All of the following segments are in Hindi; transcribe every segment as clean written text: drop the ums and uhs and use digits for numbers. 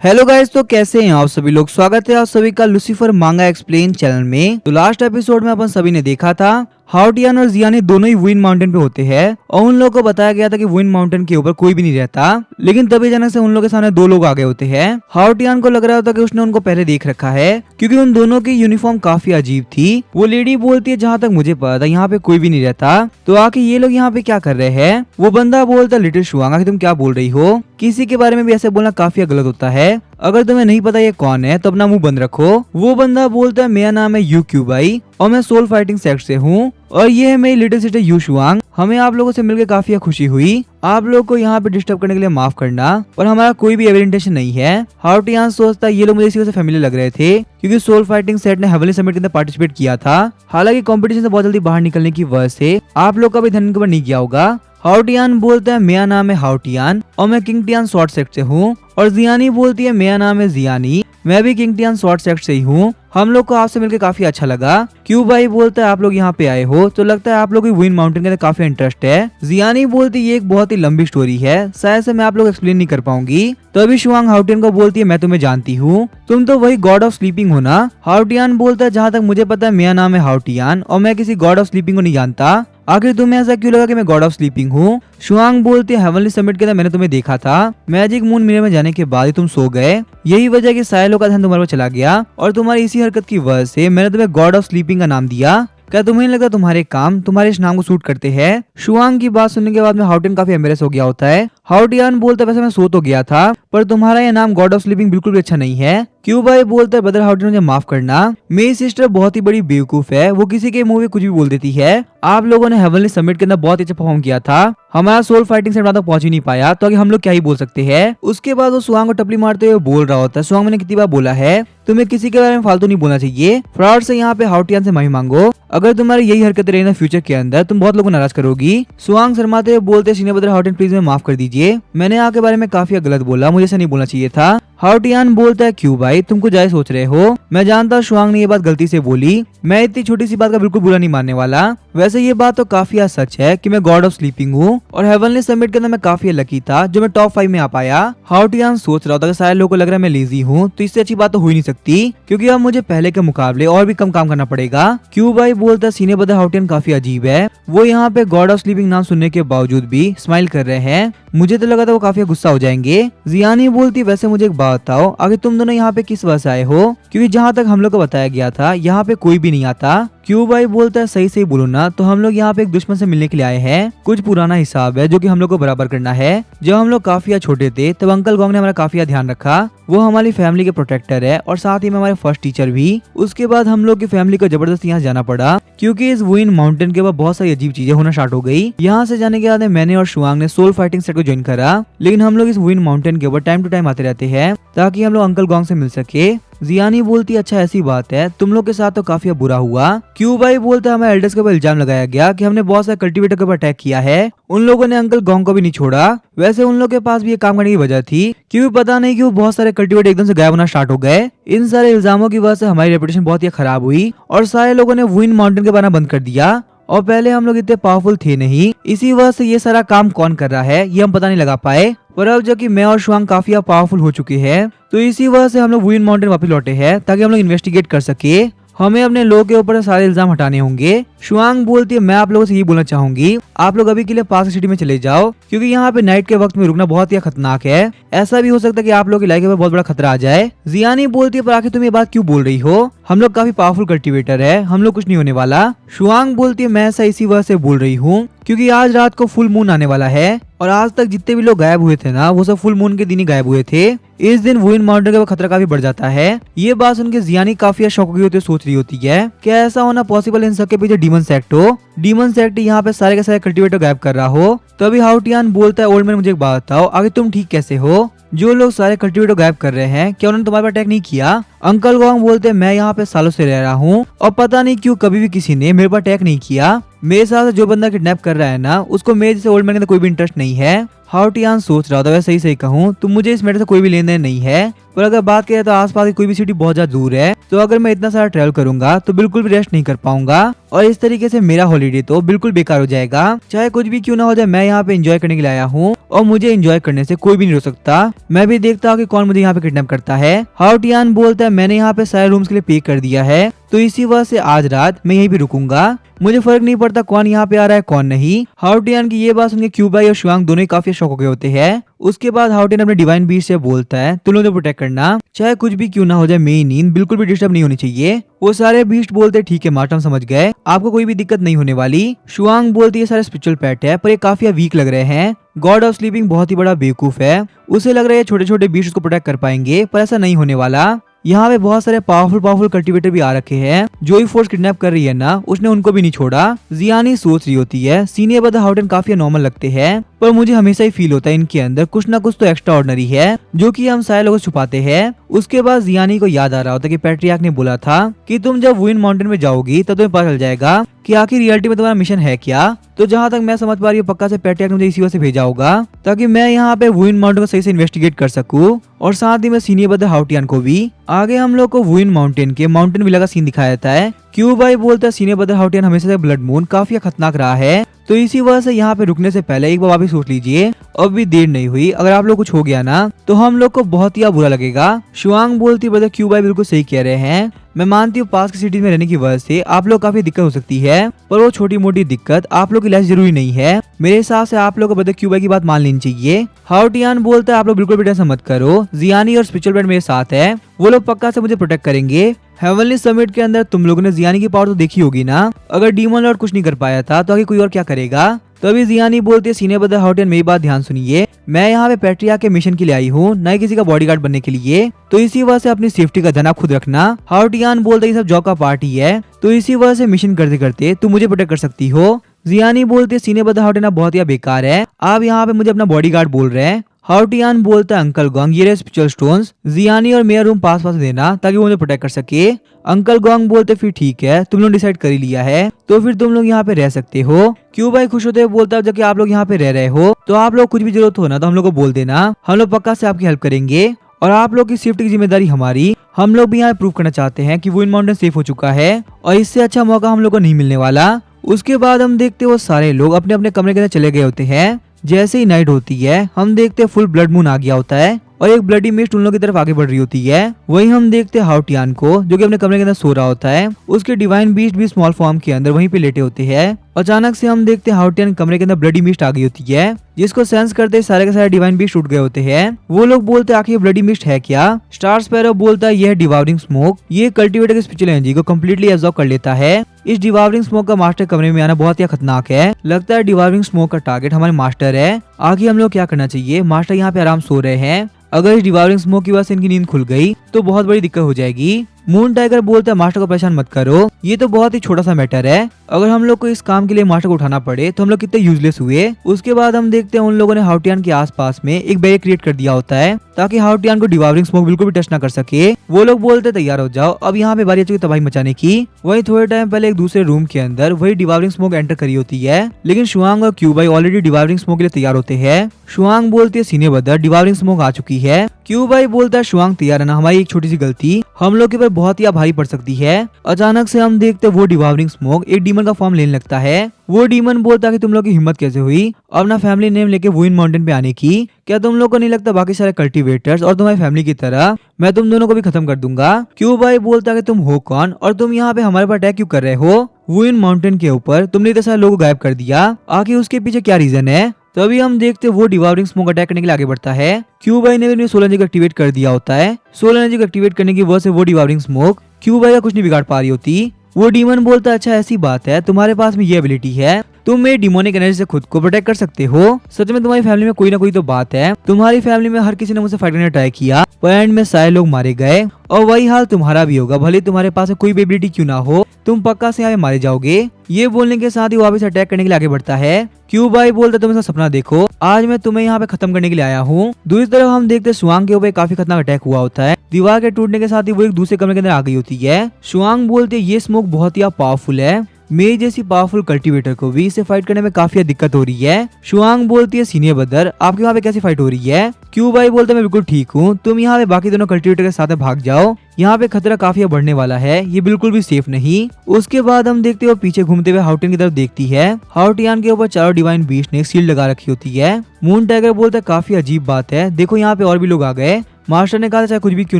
हेलो गाइस, तो कैसे हैं आप सभी लोग। स्वागत है आप सभी का लूसीफर मांगा एक्सप्लेन चैनल में। तो लास्ट एपिसोड में अपन सभी ने देखा था हाउटियान और जियानी दोनों ही विंड माउंटेन पे होते हैं और उन लोगों को बताया गया था कि विंड माउंटेन के ऊपर कोई भी नहीं रहता। लेकिन तभी अचानक से उन लोगों के सामने दो लोग आ गए होते हैं। हाउटियान को लग रहा होता कि उसने उनको पहले देख रखा है क्योंकि उन दोनों की यूनिफॉर्म काफी अजीब थी। वो लेडी बोलती है जहाँ तक मुझे पता था यहाँ पे कोई भी नहीं रहता, तो आखिर ये लोग यहाँ पे क्या कर रहे हैं। वो बंदा बोलता है लिटिल शुआंग, तुम क्या बोल रही हो, किसी के बारे में भी ऐसे बोलना काफी गलत होता है। अगर तुम्हें नहीं पता ये कौन है तो अपना मुंह बंद रखो। वो बंदा बोलता है मेरा नाम है यू क्यूबाई और मैं सोल फाइटिंग सेक्ट से हूँ और ये है मेरी लिटिल सिस्टर यू शुआंग। हमें आप लोगों से मिलकर काफी खुशी हुई। आप लोग को यहाँ पे डिस्टर्ब करने के लिए माफ करना और हमारा कोई भी एविल इंटेंशन नहीं है। हाउटियान सोचता है ये लोग मुझे इसी वजह से फैमिली लग रहे थे क्योंकि सोल फाइटिंग सेट ने हेवनली समिट के अंदर पार्टिसिपेट किया था। हालांकि कंपटीशन से बहुत जल्दी बाहर निकलने की वजह से आप लोग का भी ध्यान नहीं किया होगा। हाउटियान बोलता है मेरा नाम है हाउटियान और मैं किंगटियान शॉर्ट सेक्ट से हूँ। और जियानी बोलती है मेरा नाम है जियानी, मैं भी किंगटियान शॉर्ट सेक्ट से ही हूँ। हम लोग को आपसे मिलकर काफी अच्छा लगा। क्यूबाई बोलता है आप लोग यहाँ पे आए हो तो लगता है आप लोग विंड माउंटेन के अंदर काफी इंटरेस्ट है। जियानी बोलती है ये एक बहुत ही लंबी स्टोरी है, शायद से मैं आप लोग एक्सप्लेन नहीं कर पाऊंगी। तो अभी शुआंग हाउटियान को बोलती है मैं तुम्हें जानती हूँ, तुम तो वही गॉड ऑफ स्लीपिंग हो ना। हाउटियान बोलता है जहाँ तक मुझे पता है मेरा नाम है हाउटियान और मैं किसी गॉड ऑफ स्लीपिंग को नहीं जानता। आखिर तुम्हें ऐसा क्यों लगा कि मैं गॉड ऑफ स्लीपिंग हूँ। शुआंग बोलती है हेवनली समिट के अंदर मैंने तुम्हें देखा था, मैजिक मून मिरर में जाने के बाद ही तुम सो गए, यही वजह कि सारे लोग का ध्यान तुम्हारे पर चला गया और तुम्हारी इसी हरकत की वजह से मैंने तुम्हें गॉड ऑफ स्लीपिंग का नाम दिया। क्या तुम्हें लगता तुम्हारे काम तुम्हारे इस नाम को सूट करते हैं। शुआंग की बात सुनने के बाद में हाउटियान काफी एम्बेरस हो गया होता है। हाउटियान बोलता है वैसे मैं सो तो गया था पर तुम्हारा ये नाम गॉड ऑफ स्लीपिंग बिल्कुल भी अच्छा नहीं है। क्यूबाई बोलता है ब्रदर हाउटियान मुझे माफ करना, मेरी सिस्टर बहुत ही बड़ी बेवकूफ है, वो किसी के मुंह में कुछ भी बोल देती है। आप लोगों ने हेवनली समिट के अंदर बहुत अच्छा परफॉर्म किया था, हमारा सोल फाइटिंग सेट तक पहुंच ही नहीं पाया, तो आगे हम लोग क्या ही बोल सकते हैं। उसके बाद वो सुआंग को टपली मारते हुए बोल रहा होता है सुआंग मैंने कितनी बार बोला है तुम्हें किसी के बारे में फालतू नहीं बोलना चाहिए। फ्रॉड से यहाँ पे हाउटियान से माफी मांगो, अगर तुम्हारी यही हरकत रही ना फ्यूचर के अंदर तुम बहुत लोगों को नाराज करोगी। सुआंग शर्माते हुए बोलते सीनियर ब्रदर हाउटियान प्लीज मैं माफ कर दीजिए, मैंने आपके बारे में काफी गलत बोला, मुझे ऐसा नहीं बोलना चाहिए था। हाउटियान बोलता है क्यों भाई तुम कुछ ज्यादा सोच रहे हो, मैं जानता हूँ शुआंग ने ये बात गलती से बोली, मैं इतनी छोटी सी बात का बिल्कुल बुरा नहीं मानने वाला। वैसे ये बात तो काफी सच है कि मैं गॉड ऑफ स्लीपिंग हूँ और हेवनली समिट के अंदर मैं काफी लकी था जो मैं टॉप 5 में आ पाया। हाउटियान सोच रहा था कि सारे लोगों को लग रहा है मैं लेजी हूँ तो इससे अच्छी बात तो हो ही नहीं सकती क्योंकि अब मुझे पहले के मुकाबले और भी कम काम करना पड़ेगा। क्यूबाई बोलता है सीनियर ब्रदर हाउटियान काफी अजीब है, वो यहाँ पे गॉड ऑफ स्लीपिंग नाम सुनने के बावजूद भी स्माइल कर रहे हैं, मुझे तो लगा था वो काफी गुस्सा हो जाएंगे। जियानी बोलती वैसे मुझे एक बात बताओ आगे तुम दोनों यहाँ पे किस वजह से आए हो, क्योंकि जहाँ तक हम लोग को बताया गया था यहाँ पे कोई भी नहीं आता। क्यूबाई बोलता है सही सही बोलो ना, तो हम लोग यहाँ पे एक दुश्मन से मिलने के लिए आए हैं, कुछ पुराना हिसाब है जो कि हम लोग को बराबर करना है। जब हम लोग काफी छोटे थे तब अंकल गोंग ने हमारा काफी ध्यान रखा, वो हमारी फैमिली के प्रोटेक्टर है और साथ ही में हमारे फर्स्ट टीचर भी। उसके बाद हम लोग की फैमिली को जबरदस्ती यहाँ जाना पड़ा क्योंकि इस विंड माउंटेन के बाद बहुत सारी अजीब चीजें होना स्टार्ट हो गई। यहाँ से जाने के बाद मैंने और शुआंग ने सोल फाइटिंग सेट को ज्वाइन करा, लेकिन हम लोग इस विंड माउंटेन के ऊपर टाइम टू टाइम आते रहते हैं ताकि हम लोग अंकल गोंग से मिल सके। जियानी बोलती अच्छा ऐसी बात है, तुम लोग के साथ तो काफी बुरा हुआ। क्यूबाई बोलता है हमें एल्डर्स के ऊपर इल्जाम लगाया गया कि हमने बहुत सारे कल्टीवेटर के ऊपर अटैक किया है, उन लोगों ने अंकल गोंग को भी नहीं छोड़ा। वैसे उन लोगों के पास भी ये काम करने की वजह थी क्योंकि पता नहीं क्यों बहुत सारे कल्टीवेटर एकदम से गायब होना स्टार्ट हो गए। इन सारे इल्जामों की वजह से हमारी रेपुटेशन बहुत ही खराब हुई और सारे लोगों ने विंड माउंटेन के बारे में बंद कर दिया और पहले हम लोग इतने पावरफुल थे नहीं, इसी वजह से ये सारा काम कौन कर रहा है ये हम पता नहीं लगा पाए। पर अब जबकि मैं और शुआंग काफी पावरफुल हो चुके हैं तो इसी वजह से हम लोग विंड माउंटेन वापस लौटे हैं ताकि हम लोग इन्वेस्टिगेट कर सके, हमें अपने लोग के ऊपर सारे इल्जाम हटाने होंगे। शुआंग बोलती है मैं आप लोगों से ये बोलना चाहूंगी आप लोग अभी के लिए पास सिटी में चले जाओ क्योंकि यहाँ पे नाइट के वक्त में रुकना बहुत ही खतरनाक है, ऐसा भी हो सकता है कि आप लोग की लाइफ में बहुत बड़ा खतरा आ जाए। जियानी बोलती है पर आखिर तुम ये बात क्यों बोल रही हो, हम लोग काफी पावरफुल कल्टीवेटर है, हम लोग कुछ नहीं होने वाला। शुआंग बोलती है मैं ऐसा इसी वजह से बोल रही हूँ क्योंकि आज रात को फुल मून आने वाला है और आज तक जितने भी लोग गायब हुए थे ना वो सब फुल मून के दिन ही गायब हुए थे, इस दिन विंड माउंटेन का खतरा काफी बढ़ जाता है। ये बात सुनकर जियानी काफी शौक की होती है, सोच रही होती है क्या ऐसा होना पॉसिबल इन सबके पीछे डीमन सेक्ट हो, डीमन सेक्ट यहाँ पे सारे के सारे कल्टीवेटर गायब कर रहा हो। तभी हाउटियान बोलता है ओल्ड मैन मुझे एक बात बताओ आगे तुम ठीक कैसे हो, जो लोग सारे कल्टीवेटर गायब कर रहे हैं क्या उन्होंने तुम्हारे पर अटैक नहीं किया। अंकल गोंग बोलते हैं मैं यहाँ पे सालों से रह रहा हूँ और पता नहीं क्यों कभी भी किसी ने मेरे पर अटैक नहीं किया, मेरे साथ जो बंदा किडनैप कर रहा है ना उसको मेरे जैसे ओल्ड मैन के अंदर कोई भी इंटरेस्ट नहीं है। हाउटियान सोच रहा था, वैसे सही कहूँ तो मुझे इस मैटर से कोई भी लेन देन नहीं है, पर अगर बात करें तो आसपास की कोई भी सिटी बहुत ज्यादा दूर है, तो अगर मैं इतना सारा ट्रैवल करूंगा तो बिल्कुल भी रेस्ट नहीं कर पाऊंगा और इस तरीके से मेरा हॉलीडे तो बिल्कुल बेकार हो जाएगा। चाहे कुछ भी क्यों ना हो जाए, मैं यहाँ पे एंजॉय करने के लिए आया हूँ और मुझे एंजॉय करने से कोई भी नहीं रोक सकता। मैं भी देखता हूँ कि कौन मुझे यहाँ पे किडनैप करता है। हाउटियान बोलता है मैंने यहाँ पे सारे रूम्स के लिए पे कर दिया है, तो इसी वजह से आज रात मैं यहीं पे रुकूंगा, मुझे फर्क नहीं पड़ता कौन यहाँ पे आ रहा है कौन नहीं। हाउटियान की ये बात सुन के क्यूबाई और शुआंग दोनों ही काफी शॉक हो गए होते हैं। उसके बाद हाउटियान अपने डिवाइन बीस्ट से बोलता है तुम लोगों को प्रोटेक्ट करना, चाहे कुछ भी क्यों ना हो जाए मेरी नींद बिल्कुल भी डिस्टर्ब नहीं होनी चाहिए। वो सारे बीस्ट बोलते ठीक है मार्टम समझ गए, आपको कोई भी दिक्कत नहीं होने वाली। शुआंग बोलती है सारे स्पिरिचुअल पेट है पर ये काफी वीक लग रहे हैं, गॉड ऑफ स्लीपिंग बहुत ही बड़ा बेवकूफ है, उसे लग रहा है छोटे छोटे बीस्ट को प्रोटेक्ट कर पाएंगे, पर ऐसा नहीं होने वाला। यहाँ पे बहुत सारे पावरफुल कल्टीवेटर भी आ रखे हैं, जो ही फोर्स किडनैप कर रही है ना उसने उनको भी नहीं छोड़ा। जियानी सोच रही होती है सीनियर बदर हाउटन काफी नॉर्मल लगते हैं, पर मुझे हमेशा ही फील होता है इनके अंदर कुछ ना कुछ तो एक्स्ट्रा ऑर्डिनरी है जो कि हम सारे लोग छुपाते हैं। उसके बाद जियानी को याद आ रहा होता है कि पैट्रियार्क ने बोला था कि तुम जब वुइन माउंटेन में जाओगी तब तुम्हें पता चल जाएगा कि आखिर रियलिटी में तुम्हारा मिशन है क्या। तो जहाँ तक मैं समझ पा रही हूँ पक्का से पैट्रियार्क ने मुझे इसी वजह से भेजा होगा ताकि मैं यहाँ पे वुइन माउंटेन को सही से इन्वेस्टिगेट कर सकूँ और साथ ही मैं सीनियर बदर हाउटियान को भी। आगे हम लोग को वुइन माउंटेन के माउंटेन विला का सीन दिखाया जाता है। क्यूबाई बोलता है सीनियर बदर हाउटियान हमेशा से ब्लड मून काफी खतरनाक रहा है, तो इसी वजह से यहाँ पे रुकने से पहले एक बार वापस सोच लीजिए, अब भी देर नहीं हुई, अगर आप लोग कुछ हो गया ना तो हम लोग को बहुत ही बुरा लगेगा। शुआंग बोलती ब्रदर क्यूबाई बिल्कुल सही कह रहे हैं, मैं मानती हूँ पास की सिटी में रहने की वजह से आप लोग काफी दिक्कत हो सकती है, पर वो छोटी मोटी दिक्कत आप लोग की लाइफ जरूरी नहीं है। मेरे हिसाब से आप लोग को ब्रदर क्यूबाई की बात मान लेनी चाहिए। हाउटियान बोलता है आप लोग बिल्कुल भी टेंशन मत करो, जियानी और स्पिरिचुअल बेड मेरे साथ है, वो लोग पक्का से मुझे प्रोटेक्ट करेंगे। हेवनली समिट के अंदर तुम लोगों ने जियानी की पावर तो देखी होगी ना, अगर डीमन लॉर्ड कुछ नहीं कर पाया था तो आगे कोई और क्या करेगा। तभी जियानी बोलती है सीनियर बदर हाउटियान मेरी बात ध्यान सुनिए, मैं यहाँ पे पैट्रियार्क के मिशन के लिए आई हूँ, न किसी का बॉडीगार्ड बनने के लिए, तो इसी वजह से अपनी सेफ्टी का ध्यान आप खुद रखना। हाउटियान बोलते ये सब जॉब का पार्ट ही है, तो इसी वजह से मिशन करते करते तुम मुझे प्रोटेक्ट कर सकती हो। जियानी बोलती है सीनियर बदर हाउटियान बहुत ही बेकार है, आप यहाँ पे मुझे अपना बॉडीगार्ड बोल रहे हैं। हाउटियान बोलता है अंकल गोंग ये रहे स्पिरिचुअल स्टोन्स, जियानी और मेरा रूम पास देना ताकि वो मुझे प्रोटेक्ट कर सके। अंकल गोंग बोलते फिर ठीक है तुम लोग डिसाइड कर ही लिया है तो फिर तुम लोग यहाँ पे रह सकते हो। क्यूबाई खुश होते हुए बोलता है जबकि आप लोग यहाँ पे रह रहे हो तो आप लोग कुछ भी जरूरत हो ना तो हम लोग को बोल देना, हम लोग पक्का से आपकी हेल्प करेंगे और आप लोग की सेफ्टी की जिम्मेदारी हमारी। हम लोग भी यहाँ प्रूव करना चाहते हैं कि वुइन माउंटेन सेफ हो चुका है और इससे अच्छा मौका हम लोग को नहीं मिलने वाला। उसके बाद हम देखते वो सारे लोग अपने अपने कमरे के अंदर चले गए होते हैं। जैसे ही नाइट होती है हम देखते फुल ब्लड मून आ गया होता है और एक ब्लडी मिस्ट उन लोगों की तरफ आगे बढ़ रही होती है। वहीं हम देखते हाउटियान को जो कि अपने कमरे के अंदर सो रहा होता है, उसके डिवाइन बीस्ट भी स्मॉल फॉर्म के अंदर वहीं पे लेटे होते हैं। अचानक से हम देखते हाउटियान कमरे के अंदर ब्लडी मिस्ट आ गई होती है, जिसको सेंस करते सारे के सारे डिवाइन बीस्ट उठ गए होते हैं। वो लोग बोलते आखिर ये ब्लडी मिस्ट है क्या। स्टार स्पैरो बोलता है यह डिवावरिंग स्मोक, ये कल्टीवेटर की स्पिरिचुअल एनर्जी को कम्प्लीटली एब्जॉर्ब कर लेता है। इस डिवावरिंग स्मोक का मास्टर कमरे में आना बहुत ही खतरनाक है, लगता है डिवावरिंग स्मोक का टारगेट हमारे मास्टर है। आगे हम लोग क्या करना चाहिए, मास्टर यहाँ पे आराम सो रहे हैं, अगर इस डिवावरिंग स्मोक की वजह से इनकी नींद खुल गई तो बहुत बड़ी दिक्कत हो जाएगी। मून टाइगर बोलता है मास्टर को परेशान मत करो, ये तो बहुत ही छोटा सा मैटर है, अगर हम लोग को इस काम के लिए मास्टर को उठाना पड़े तो हम लोग कितने यूजलेस हुए। उसके बाद हम देखते हैं उन लोगों ने हाउटियान के आसपास में एक बैरियर क्रिएट कर दिया होता है ताकि हाउटियान को डिवावरिंग स्मोक बिल्कुल भी टच ना कर सके। वो लोग बोलते तैयार हो जाओ, अब यहाँ पे बारी आ चुकी तबाही मचाने की। वही थोड़े टाइम पहले एक दूसरे रूम के अंदर वही डिवावरिंग स्मोक एंटर करी होती है, लेकिन शुआंग और क्यूबाई ऑलरेडी डिवावरिंग स्मोक के लिए तैयार होते हैं। शुआंग बोलती है सीनियर बदर डिवावरिंग स्मोक आ चुकी है। क्यूबाई बोलता है शुआंग तैयार है ना, हमारी एक छोटी सी गलती हम लोग के ऊपर बहुत ही भारी पड़ सकती है। अचानक से हम देखते वो डिवावरिंग स्मोक एक डीमन का फॉर्म लेने लगता है। वो डीमन बोलता है कि तुम लोग की हिम्मत कैसे हुई अपना फैमिली नेम लेके वुइन माउंटेन पे आने की, क्या तुम लोग को नहीं लगता बाकी सारे कल्टीवेटर्स और तुम्हारी फैमिली की तरह मैं तुम दोनों को भी खत्म कर दूंगा। क्यूबाई बोलता है कि तुम हो कौन और तुम यहाँ पे हमारे पर अटैक क्यों कर रहे हो, वुइन माउंटेन के ऊपर तुमने इतने सारे लोगों को गायब कर दिया, आखिर उसके पीछे क्या रीजन है। तभी हम देखते वो डिवावरिंग स्मोक अटैक करने के लिए आगे बढ़ता है। क्यूबाई ने भी सोलर एनर्जी को एक्टिवेट कर दिया होता है, सोलर एनर्जी को एक्टिवेट करने की वजह से वो डिवावरिंग स्मोक क्यूबाई का कुछ नहीं बिगाड़ पा रही होती। वो डीमन बोलता है अच्छा ऐसी बात है, तुम्हारे पास में ये एबिलिटी है, तुम मेरी डिमोनिक एनर्जी से खुद को प्रोटेक्ट कर सकते हो। सच में तुम्हारी फैमिली में कोई ना कोई तो बात है, तुम्हारी फैमिली में हर किसी ने मुझसे फाइट करने ट्राई किया पर एंड में सारे लोग मारे गए और वही हाल तुम्हारा भी होगा, भले तुम्हारे पास कोई भी एबिलिटी क्यों ना हो, तुम पक्का से यहाँ पे मारे जाओगे। ये बोलने के साथ ही वापस अटैक करने के लिए आगे बढ़ता है। क्यूबाई बोलता तुम इसका सपना देखो, आज मैं तुम्हें यहाँ पे खत्म करने के लिए आया हूँ। दूसरी तरफ हम देखते शुआंग के ऊपर काफी खतरनाक अटैक हुआ होता है, दीवार के टूटने के साथ ही वो एक दूसरे कमरे के अंदर आ गई होती है। शुआंग बोलते ये स्मोक बहुत ही पावरफुल है, मेरी जैसी पावरफुल कल्टीवेटर को भी इससे फाइट करने में काफी दिक्कत हो रही है। शुआंग बोलती है सीनियर ब्रदर आपके वहाँ पे कैसी फाइट हो रही है। क्यू बाई बोलता है मैं बिल्कुल ठीक हूँ, तुम यहाँ पे बाकी दोनों कल्टीवेटर के साथ भाग जाओ, यहाँ पे खतरा काफी बढ़ने वाला है, ये बिल्कुल भी सेफ नहीं। उसके बाद हम देखते हो पीछे घूमते हुए हाउटियन की तरफ देखती है। हाउटियन के ऊपर चारों डिवाइन बीस्ट ने सील लगा रखी होती है। मून टाइगर बोलता है काफी अजीब बात है, देखो यहाँ पे और भी लोग आ गए। मास्टर ने कहा चाहे कुछ भी क्यों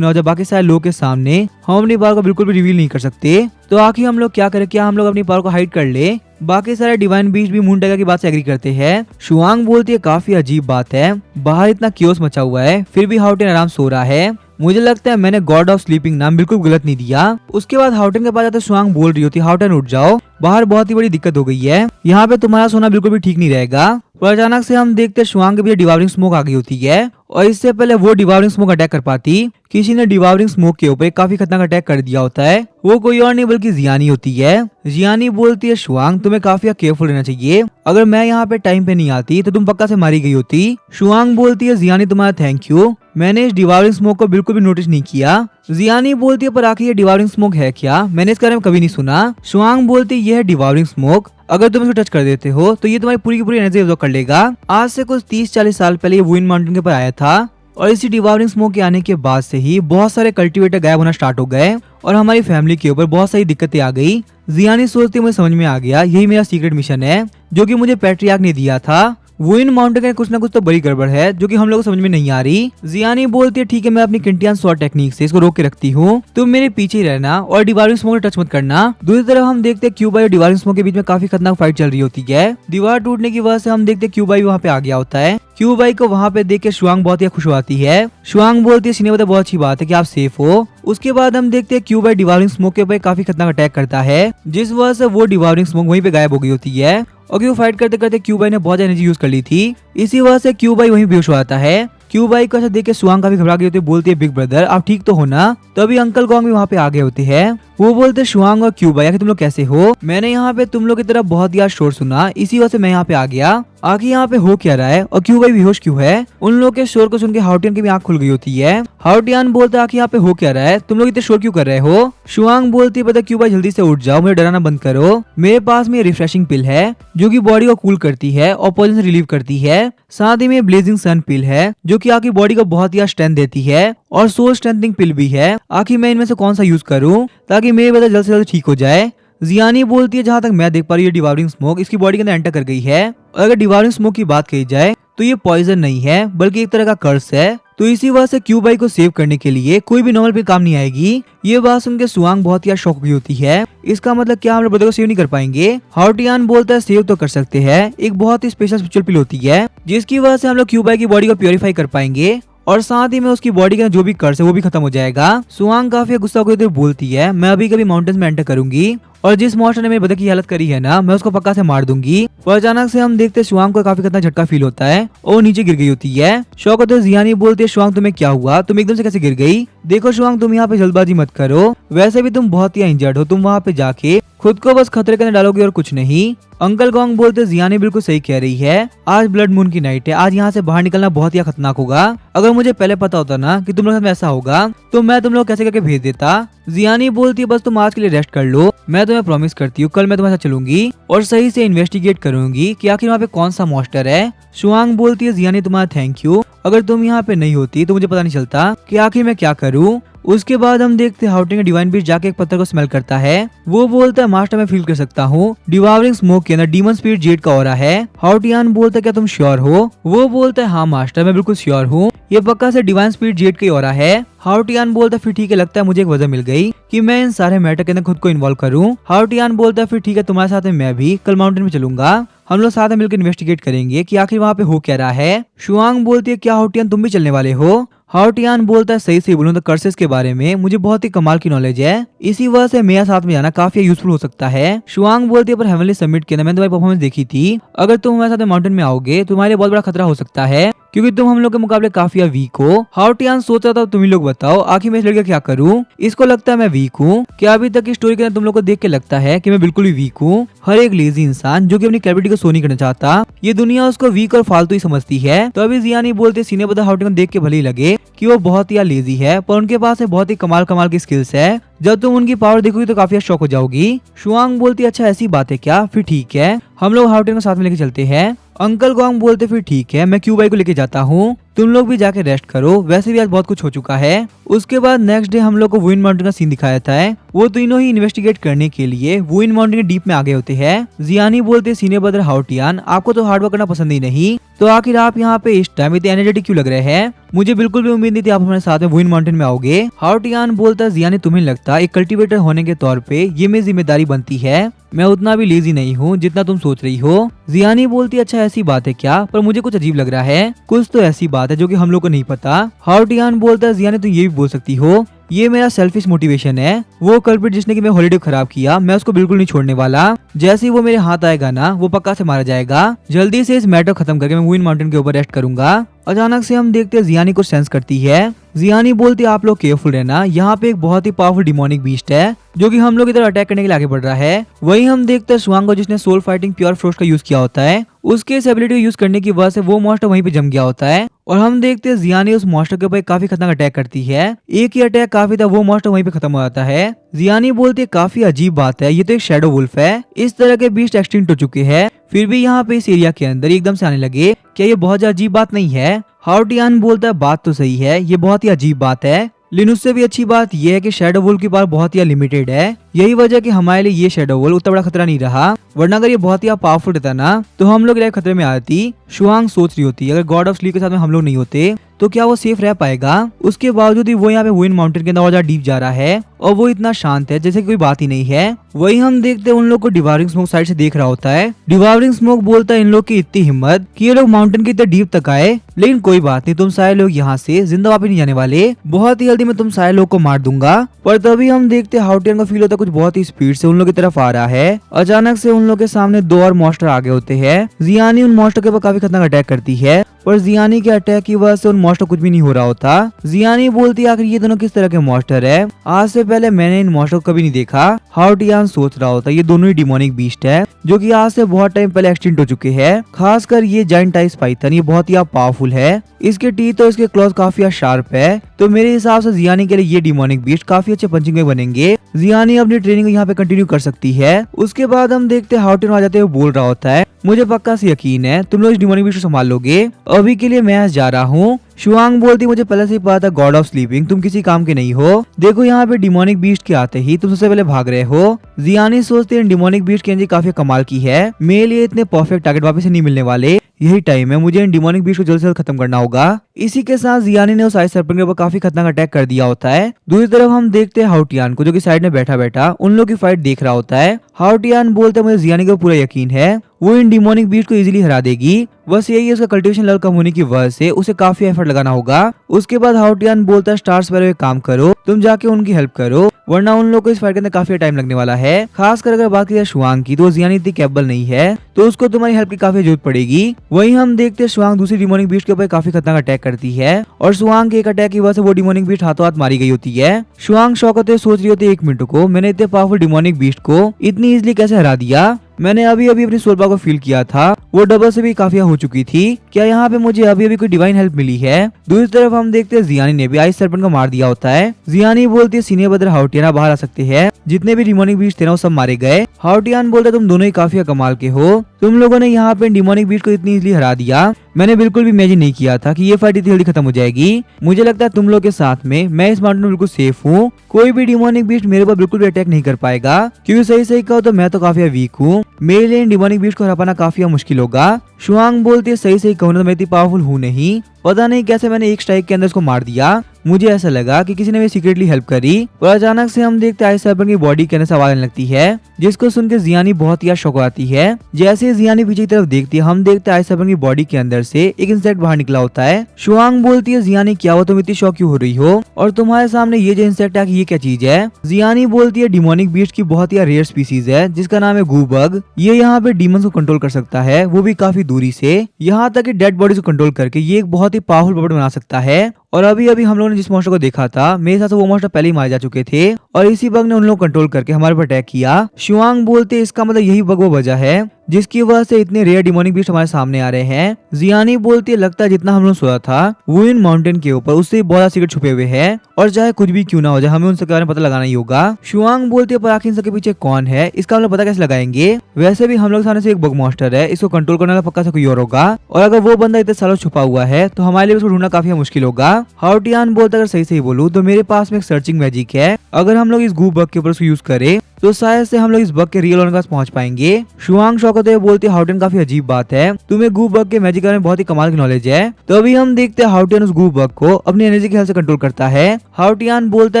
ना हो जाए बाकी सारे लोग के सामने हम अपनी पावर को बिल्कुल भी रिवील नहीं कर सकते, तो आखिर हम लोग क्या करें, क्या हम लोग अपनी पावर को हाइड कर ले। बाकी सारे डिवाइन बीस्ट भी मून टाइगर की बात से एग्री करते हैं। शुआंग बोलती है काफी अजीब बात है, बाहर इतना क्योस मचा हुआ है फिर भी हाउटियन आराम सो रहा है, मुझे लगता है मैंने गॉड ऑफ स्लीपिंग नाम बिल्कुल गलत नहीं दिया। उसके बाद हाउटियन के पास जाते शुआंग बोल रही होती हाउटियन उठ जाओ, बाहर बहुत ही बड़ी दिक्कत हो गई है, यहाँ पे तुम्हारा सोना बिल्कुल भी ठीक नहीं रहेगा। पर अचानक से हम देखते शुआंग के भी डिवावरिंग स्मोक आ गई होती है और इससे पहले वो डिवावरिंग स्मोक अटैक कर पाती किसी ने डिवावरिंग स्मोक के ऊपर काफी खतरनाक अटैक कर दिया होता है। वो कोई और नहीं बल्कि जियानी होती है। जियानी बोलती है शुआंग तुम्हें काफी केयरफुल रहना चाहिए, अगर मैं यहाँ पे टाइम पे नहीं आती तो तुम पक्का से मारी गई होती। शुआंग बोलती है जियानी तुम्हारा थैंक यू, मैंने इस डिवावरिंग स्मोक को बिल्कुल भी नोटिस नहीं किया। जियानी बोलती है पर आखिर ये डिवावरिंग स्मोक है क्या, मैंने इसके बारे में कभी नहीं सुना। शुआंग बोलती है यह है डिवावरिंग स्मोक, अगर तुम इसको टच कर देते हो तो ये तुम्हारी पूरी की पूरी एनर्जी एब्जॉर्ब कर लेगा। आज से कुछ 30-40 साल पहले ये वुइन माउंटेन के ऊपर आया था और इसी डिवावरिंग स्मोक के आने के बाद से ही बहुत सारे कल्टीवेटर गायब होना स्टार्ट हो गए और हमारी फैमिली के ऊपर बहुत सारी दिक्कतें आ गई। जियानी सोचती मुझे समझ में आ गया यही मेरा सीक्रेट मिशन है जो कि मुझे पैट्रियार्क ने दिया था। वुइन माउंटेन का कुछ ना कुछ तो बड़ी गड़बड़ है जो कि हम लोग को समझ में नहीं आ रही। जियानी बोलती है ठीक है मैं अपनी किंटियन स्वॉर्ड टेक्निक से इसको रोक के रखती हूँ, तुम मेरे पीछे ही रहना और डिवावरिंग स्मोक टच मत करना। दूसरी तरफ हम देखते हैं क्यूबाई और डिवावरिंग स्मोक के बीच में काफी खतरनाक फाइट चल रही होती है। दीवार टूटने की वजह से हम देखते हैं क्यूबाई वहाँ पे आ गया होता है। क्यूबाई को वहाँ पे देख के शुआंग बहुत ही खुश होती है। शुआंग बोलती है सीनियर ब्रदर बहुत अच्छी बात है कि आप सेफ हो। उसके बाद हम देखते हैं क्यूबाई डिवावरिंग स्मोक के ऊपर काफी खतरनाक अटैक करता है जिस वजह से वो डिवावरिंग स्मोक वहीं पे गायब हो गई होती है और वो फाइट करते करते क्यूबाई ने बहुत एनर्जी यूज कर ली थी, इसी वजह से क्यूबाई वहीं बेहोश हो जाता है। क्यूबाई को ऐसा देख के शुआंग काफी घबरा गई होती है, बोलती है बिग ब्रदर आप ठीक तो हो ना। तभी अंकल गोंग भी वहाँ पे आ गए होते हैं। वो बोलते शुआंग और क्यूबाई आखिर तुम लोग कैसे हो, मैंने यहाँ पे तुम लोग की तरफ बहुत यार शोर सुना इसी वजह से मैं यहाँ पे आ गया, आखिर यहाँ पे हो क्या रहा है और क्यूबाई बेहोश क्यों है। उन लोग के शोर को सुन के हाउटियन की भी आंख खुल गई होती है। हाउटियन बोलता है आखिर यहाँ पे हो क्या रहा है, तुम लोग इतने शोर क्यों कर रहे हो। शुआंग बोलती है पता क्यूबाई जल्दी से उठ जाओ, मुझे डराना बंद करो, मेरे पास में रिफ्रेशिंग पिल है जो की बॉडी को कूल करती है और पॉइजन रिलीव करती है, साथ ही में ब्लेजिंग सन पिल है जो की आपकी बॉडी को बहुत ही स्ट्रेंथ देती है और सोल स्ट्रेंथनिंग पिल भी है। आखिर मैं इनमें से कौन सा यूज करूं ताकि मेरी वजह जल्द से जल्द ठीक हो जाए। जियानी बोलती है जहां तक मैं देख पा रही हूँ डिवावरिंग स्मोक इसकी बॉडी के अंदर एंटर कर गई है और अगर डिवावरिंग स्मोक की बात कही जाए तो ये पॉइजन नहीं है बल्कि एक तरह का कर्स है, तो इसी वजह से क्यूबाई को सेव करने के लिए कोई भी नॉर्मल पिल काम नहीं आएगी। ये बात सुनकर शुआंग बहुत ही शॉक हुई होती है, इसका मतलब क्या हम लोग ब्रदर को सेव नहीं कर पाएंगे। हाउटियन बोलता है सेव तो कर सकते हैं, एक बहुत ही स्पेशल स्पिरिचुअल पिल होती है जिसकी वजह से हम लोग क्यूबाई की बॉडी को प्योरीफाई कर पाएंगे और साथ ही में उसकी बॉडी का जो भी कर्स है वो भी खत्म हो जाएगा। शुआंग काफी गुस्सा होकर बोलती है मैं अभी कभी माउंटेन्स में एंटर करूंगी और जिस मॉन्स्टर ने मेरे ब्रदर की हालत करी है ना मैं उसको पक्का से मार दूंगी। और अचानक से हम देखते हैं शुआंग को काफी खतरनाक झटका फील होता है और वो नीचे गिर गई होती है। शौक होते जियानी बोलती है शुआंग तुम्हें क्या हुआ, तुम एकदम से कैसे गिर गई। देखो शुआंग तुम यहाँ पे जल्दबाजी मत करो, वैसे भी तुम बहुत ही इंजर्ड हो, तुम वहाँ पे जाके खुद को बस खतरे के अंदर डालोगे और कुछ नहीं। अंकल गोंग बोलते जियानी बिल्कुल सही कह रही है, आज ब्लड मून की नाइट है, आज यहाँ से बाहर निकलना बहुत ही खतरनाक होगा, अगर मुझे पहले पता होता ना कि तुम लोग में ऐसा होगा तो मैं तुम लोग कैसे करके भेज देता। जियानी बोलती है बस तुम आज के लिए रेस्ट कर लो, मैं तुम्हें प्रॉमिस करती हूँ कल मैं तुम्हारे साथ चलूंगी और सही से इन्वेस्टिगेट करूंगी कि आखिर वहाँ पे कौन सा मॉन्स्टर है। शुआंग बोलती है जियानी तुम्हारा थैंक यू, अगर तुम यहाँ पे नहीं होती तो मुझे पता नहीं चलता कि आखिर मैं क्या करूँ। उसके बाद हम देखते हैं हाउटिंग डिवाइन बीस्ट जाके एक पत्थर को स्मेल करता है, वो बोलता है मास्टर मैं फील कर सकता हूँ डिवावरिंग स्मोक के अंदर डीमन स्पिरिट जेड का ऑरा है। हाउटियन बोलता है क्या तुम श्योर हो, वो बोलता है हाँ मास्टर मैं बिल्कुल श्योर हूँ, ये पक्का से डिवाइन स्पिरिट जेड का ऑरा है। हाउटियन बोलता है फिर ठीक है, लगता है मुझे एक वजह मिल गई कि मैं इन सारे मैटर के अंदर खुद को इन्वॉल्व करूँ। हाउटियन बोलता है फिर ठीक है तुम्हारे साथ में मैं भी कल माउंटेन में चलूंगा, हम लोग साथ में मिलकर इन्वेस्टिगेट करेंगे कि आखिर वहाँ पे हो क्या रहा है। शुआंग बोलती है क्या हाउटियन तुम भी चलने वाले हो। हाउटियन बोलता है सही से बोलूं तो कर्सेस के बारे में मुझे बहुत ही कमाल की नॉलेज है, इसी वजह से मेरा साथ में जाना काफी यूजफुल हो सकता है। शुआंग बोलती है पर हेवनली समिट के अंदर मैंने तुम्हारी परफॉर्मेंस देखी थी, अगर तुम हमारे साथ माउंटेन में आओगे तो तुम्हारे बहुत बड़ा खतरा हो सकता है, क्योंकि तुम हम लोग के मुकाबले काफी वीक हो। हाउटियान सोच रहा था तुम ही लोग बताओ आखिर मैं इस लड़के क्या करूँ, इसको लगता है मैं वीक हूँ। क्या अभी तक की स्टोरी के अंदर तुम लोग को देख के लगता है कि मैं बिल्कुल भी वीक हूँ? हर एक लेजी इंसान जो कि अपनी कैपेबिलिटी को शो नहीं करना चाहता, ये दुनिया उसको वीक और फालतू ही समझती है। तो अभी जियानी बोलते सीनियर ब्रदर हाउटियान देख के भले ही लगे कि वो बहुत ही लेजी है, पर उनके पास बहुत ही कमाल कमाल की स्किल्स है। जब तुम उनकी पावर देखोगी तो काफी शौक हो जाओगी। शुआंग बोलती अच्छा ऐसी बात है क्या, फिर ठीक है हम लोग हाउटियान को साथ में लेके चलते हैं। अंकल गोंग बोलते फिर ठीक है मैं क्यूबाई को लेके जाता हूँ, तुम लोग भी जाके रेस्ट करो, वैसे भी आज बहुत कुछ हो चुका है। उसके बाद नेक्स्ट डे हम लोग को वुइन माउंटेन का सीन दिखाया था। वो तीनों ही इन्वेस्टिगेट करने के लिए वुइन माउंटेन के डीप में आ गए होते हैं। जियानी बोलते सीनियर ब्रदर हाउटियान आपको तो हार्ड वर्क करना पसंद ही नहीं, तो आखिर आप यहाँ पे इस टाइम इतने एनर्जेटिक क्यों लग रहे हैं? मुझे बिल्कुल भी उम्मीद नहीं थी आप हमारे साथ में वुइन माउंटेन में आओगे। हाउटियान बोलता जियानी तुम्हें लगता एक कल्टीवेटर होने के तौर पे ये मेरी जिम्मेदारी बनती है, मैं उतना भी लेजी नहीं हूँ जितना तुम सोच रही हो। जियानी बोलती अच्छा ऐसी बात है क्या, पर मुझे कुछ अजीब लग रहा है, कुछ तो ऐसी बात है जो कि हम लोग को नहीं पता। हाउटियान बोलता जियानी तुम ये भी बोल सकती हो ये मेरा सेल्फिश मोटिवेशन है, वो कल्प्रिट जिसने कि मैं हॉलिडे खराब किया मैं उसको बिल्कुल नहीं छोड़ने वाला, जैसे ही वो मेरे हाथ आएगा ना वो पक्का से मारा जाएगा। जल्दी से इस मैटर खत्म करके मैं वुइन माउंटेन के ऊपर रेस्ट करूंगा। अचानक से हम देखते हैं जियानी को सेंस करती है। जियानी बोलती आप लोग केयरफुल रहना, यहाँ पे एक बहुत ही पावरफुल डिमोनिक बीस्ट है जो कि हम लोग इधर अटैक करने के लिए आगे बढ़ रहा है। वही हम देखते हैं शुआंग को जिसने सोल फाइटिंग प्योर फ्रोस्ट का यूज किया होता है, उसके इस एबिलिटी को यूज करने की वजह से वो मॉन्स्टर वहीं पे जम गया होता है। और हम देखते हैं जियानी उस मॉन्स्टर के ऊपर काफी खतरनाक अटैक करती है, एक ही अटैक काफी था, वो मॉन्स्टर वहीं पे खत्म हो जाता है। जियानी बोलती है काफी अजीब बात है, ये तो एक शैडो वुल्फ है, इस तरह के बीस्ट एक्सटिंक्ट हो चुके हैं फिर भी यहाँ पे इस एरिया के अंदर एकदम से आने लगे, क्या ये बहुत ज्यादा अजीब बात नहीं है? हाउटियान बोलता है बात तो सही है, ये बहुत ही अजीब बात है, लेकिन उससे भी अच्छी बात यह है कि शैडो वुल्फ की पावर बहुत ही लिमिटेड है, यही वजह कि हमारे लिए ये शैडो वुल्फ उतना बड़ा खतरा नहीं रहा, वरना अगर ये बहुत ही पावरफुल रहता ना तो हम लोग खतरे में आती। शुआंग सोच रही होती अगर गॉड ऑफ स्लीप के साथ में हम लोग नहीं होते तो क्या वो सेफ रह पाएगा? उसके बावजूद ही वो यहाँ पे वुइन माउंटेन के अंदर और ज्यादा डीप जा रहा है और वो इतना शांत है जैसे कोई बात ही नहीं है। वही हम देखते हैं उन लोग को डिवावरिंग स्मोक साइड से देख रहा होता है। डिवावरिंग स्मोक बोलता है इन लोग की इतनी हिम्मत कि ये लोग माउंटेन के इतने डीप तक आए, लेकिन कोई बात नहीं तुम सारे लोग यहाँ से जिंदा वापस नहीं जाने वाले, बहुत ही जल्दी मैं तुम सारे लोग को मार दूंगा। पर तभी हम देखते हैं हाउटियान को फील होता है कुछ बहुत ही स्पीड से उन लोग की तरफ आ रहा है। अचानक से उन लोग के सामने दो और मॉन्स्टर आगे होते हैं। जियानी उन मॉन्स्टर के ऊपर काफी खतरनाक अटैक करती है, पर जियानी के अटैक की वजह से उन मॉन्स्टर कुछ भी नहीं हो रहा होता। जियानी बोलती है आखिर ये दोनों किस तरह के मॉन्स्टर है, आज से पहले मैंने इन मॉन्स्टर को कभी नहीं देखा। हाउटियान सोच रहा होता है ये दोनों ही डिमोनिक बीस्ट है जो कि आज से बहुत टाइम पहले एक्सटिंक्ट हो चुके हैं। खासकर ये जायंट आइस पाइथन ये बहुत ही पावरफुल है, इसके टीथ और इसके क्लॉज काफी शार्प है, तो मेरे हिसाब से जियानी के लिए ये डिमोनिक बीस्ट काफी अच्छे पंचिंग में बनेंगे। जियानी अपनी ट्रेनिंग यहाँ पे कंटिन्यू कर सकती है। उसके बाद हम देखते हैं हाउटियान आ जाते हुए बोल रहा होता है मुझे पक्का से यकीन है तुम लोग इस डिमोनिक बीस्ट को संभाल लोगे, अभी के लिए मैं जा रहा हूँ। शुआंग बोलती मुझे पहले से ही पता था गॉड ऑफ स्लीपिंग तुम किसी काम के नहीं हो, देखो यहाँ पे डिमोनिक बीस्ट के आते ही तुम सबसे पहले भाग रहे हो। जियानी सोचते हैं डिमोनिक बीस्ट की एनर्जी काफी कमाल की है, मेरे लिए इतने परफेक्ट टारगेट वापस से नहीं मिलने वाले, यही टाइम है मुझे इन डिमोनिक बीस्ट को जल्द से जल्द खत्म करना होगा। इसी के साथ जियानी ने उस आइस सर्पेंट के ऊपर काफी खतरनाक अटैक कर दिया होता है। दूसरी तरफ हम देखते हैं हाउटियान को जो कि साइड में बैठा बैठा उन लोग की फाइट देख रहा होता है। हाउटियान बोलते मुझे जियानी को पूरा यकीन है वो इन डिमोनिक बीस्ट को इजीली हरा देगी, बस यही है उसका कल्टीवेशन लेवल कम होने की वजह से उसे काफी एफर्ट लगाना होगा। उसके बाद हाउटियान बोलता है स्टार्स पर एक काम करो तुम जाके उनकी हेल्प करो, वरना उन लोग को इस फाइट के अंदर काफी टाइम लगने वाला है। खासकर अगर बात की शुआंग की तो जियानी इतनी कैपेबल नहीं है तो उसको तुम्हारी हेल्प की काफी जरूरत पड़ेगी। वहीं हम देखते हैं शुआंग दूसरी डिमोनिक बीस्ट के ऊपर काफी खतरनाक अटैक करती है और शुआंग के एक अटैक की वजह से वो डिमोनिक बीस्ट हाथों हाथ मारी गई होती है। शुआंग शॉक होते सोच रही होती है एक मिनट को मैंने इतने पावरफुल डिमोनिक बीस्ट को इतनी इजीली कैसे हरा दिया, मैंने अभी अभी अपनी सोल पावर को फील किया था वो डबल से भी काफी हो चुकी थी, क्या यहाँ पे मुझे अभी अभी कोई डिवाइन हेल्प मिली है? दूसरी तरफ हम देखते हैं जियानी ने भी आइस सर्पेंट को मार दिया होता है। जियानी बोलती है सीनियर ब्रदर हाउटियान बाहर आ सकते हैं, जितने भी डिमोनिक बीस्ट थे ना वो सब मारे गए। हाउटियान बोलते तुम दोनों ही काफी कमाल के हो, तुम लोगों ने यहाँ पे डिमोनिक बीस्ट को इतनी इजीली हरा दिया, मैंने बिल्कुल भी इमेजिन नहीं किया था कि ये फाइट इतनी जल्दी खत्म हो जाएगी। मुझे लगता है तुम लोग के साथ में मैं इस माउंटेन में बिल्कुल सेफ हूँ, कोई भी डिमोनिक बीस्ट मेरे ऊपर बिल्कुल भी अटैक नहीं कर पाएगा, क्योंकि सही सही कहो तो मैं तो काफी वीक हूँ, मेरे लिए डिमोनिक बीस्ट को हरा पाना काफी मुश्किल होगा। शुआंग बोलती है सही सही कहूँ तो मैं इतनी पावरफुल हूँ नहीं, पता नहीं कैसे मैंने एक स्ट्राइक के अंदर उसको मार दिया। मुझे ऐसा लगा कि किसी ने मेरी सीक्रेटली हेल्प करी। और अचानक से हम देखते आइस साइबर की बॉडी के अंदर से आवाज आने लगती है, जिसको सुन के जियानी बहुत ही शौक आती है। जैसे जियानी पीछे की तरफ देखती है, हम देखते आइस साइबर की बॉडी के अंदर से एक इंसेक्ट बाहर निकला होता है। शुआंग बोलती है, जियानी क्या हुआ, तुम इतनी शौक क्यों हो रही हो, और तुम्हारे सामने ये जो इंसेक्ट है ये क्या चीज है। जियानी बोलती है, डिमोनिक बीस्ट की बहुत ही रेयर स्पीसीज है जिसका नाम है गूबग। ये यहाँ पे डीमंस को कंट्रोल कर सकता है, वो भी काफी दूरी से। यहाँ तक कि डेड बॉडीज को कंट्रोल करके ये एक बहुत ही पावरफुल पपेट बना सकता है। और अभी अभी हम लोगों ने जिस मॉन्स्टर को देखा था, मेरे हिसाब से वो मॉन्स्टर पहले ही मारे जा चुके थे और इसी बग ने उन लोग कंट्रोल करके हमारे पर अटैक किया। शुआंग बोलते इसका मतलब यही बग वो वजह है जिसकी वजह से इतने रेयर डिमोनिक बीस्ट हमारे सामने आ रहे हैं। जियानी बोलती है, लगता है जितना हम लोग सोचा था वुइन माउंटेन के ऊपर उससे बहुत ज्यादा सीक्रेट छुपे हुए हैं और चाहे कुछ भी क्यों ना हो जाए हमें उनसे बारे में पता लगाना ही होगा। शुआंग बोलती है, पर आखिर सबके पीछे कौन है, इसका हम लोग पता कैसे लगाएंगे। वैसे भी हम लोग सामने से एक बग मॉन्स्टर है, इसको कंट्रोल करने वाला पक्का से कोई और होगा और अगर वो बंदा इतने सालों छुपा हुआ है तो हमारे लिए उसको ढूंढना काफी मुश्किल होगा। हाउटियान बोलता है, अगर सही सही बोलूं तो मेरे पास में एक सर्चिंग मैजिक है, अगर हम लोग इस गू बग के ऊपर उसको यूज करें तो शायद से हम लोग इस बग के रियल ओनर के पास पहुंच पाएंगे। शुआंग शौक होते हुए बोलती है, हाउटियन काफी अजीब बात है, तुम्हें गू बग के मैजिक में बहुत ही कमाल की नॉलेज है। तो अभी हम देखते हैं हाउटियन उस गू बग को अपनी एनर्जी के हेल्प से कंट्रोल करता है। हाउटियन बोलता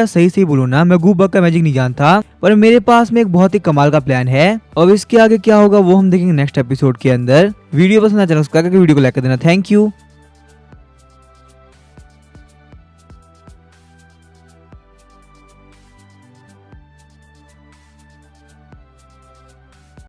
है, सही सही बोलूं ना, मैं गू बग का मैजिक नहीं जानता, पर मेरे पास में एक बहुत ही कमाल का प्लान है। अब इसके आगे क्या होगा वो हम देखेंगे नेक्स्ट एपिसोड के अंदर। वीडियो पसंद आया चैनल सब्सक्राइब करके वीडियो को लाइक कर देना। Thank you.